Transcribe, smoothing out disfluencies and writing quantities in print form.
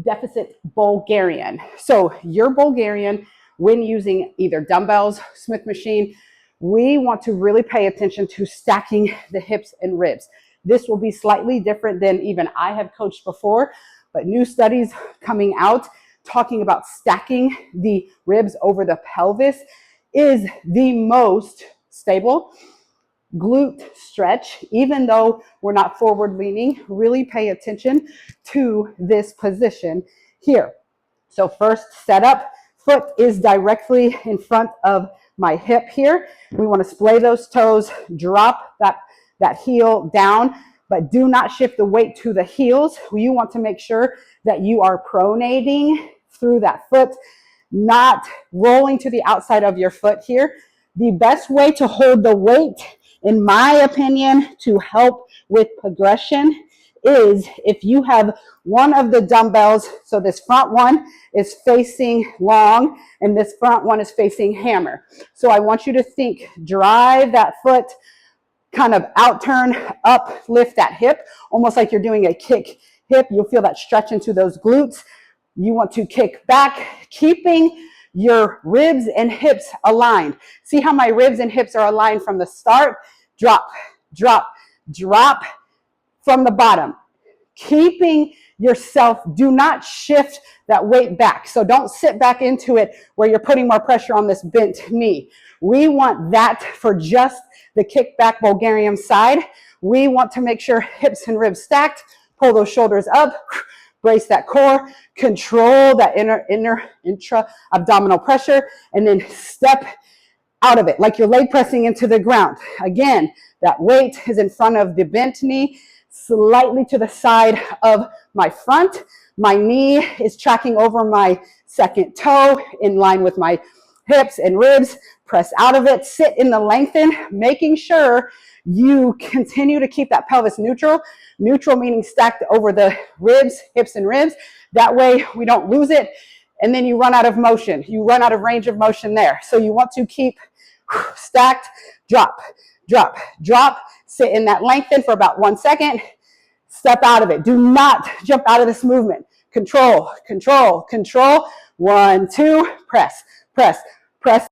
deficit Bulgarian. So your Bulgarian, when using either dumbbells, Smith machine, we want to really pay attention to stacking the hips and ribs. This will be slightly different than even I have coached before, but new studies coming out talking about stacking the ribs over the pelvis is the most stable glute stretch. Even though we're not forward leaning, really pay attention to this position here. So first setup, foot is directly in front of my hip here. We want to splay those toes, drop that heel down, but do not shift the weight to the heels. You want to make sure that you are pronating through that foot, not rolling to the outside of your foot here. The best way to hold the weight, in my opinion, to help with progression is if you have one of the dumbbells, so this front one is facing long and this front one is facing hammer. So I want you to think, drive that foot, kind of out turn, up, lift that hip, almost like you're doing a kick hip. You'll feel that stretch into those glutes. You want to kick back, keeping your ribs and hips aligned. See how my ribs and hips are aligned from the start? Drop, drop, drop from the bottom. Keeping yourself, do not shift that weight back. So don't sit back into it where you're putting more pressure on this bent knee. We want that for just the kickback Bulgarian side. We want to make sure hips and ribs stacked, pull those shoulders up, brace that core, control that intra-abdominal pressure, and then step out of it like you're leg pressing into the ground. Again, that weight is in front of the bent knee, slightly to the side of my front. My knee is tracking over my second toe in line with my hips and ribs. Press out of it, sit in the lengthen, making sure you continue to keep that pelvis neutral. Neutral meaning stacked over the ribs, hips and ribs. That way we don't lose it. And then you run out of motion. You run out of range of motion there. So you want to keep stacked, drop, drop, drop. Sit in that lengthen for about 1 second. Step out of it. Do not jump out of this movement. Control, control, control. 1, 2, press, press, press.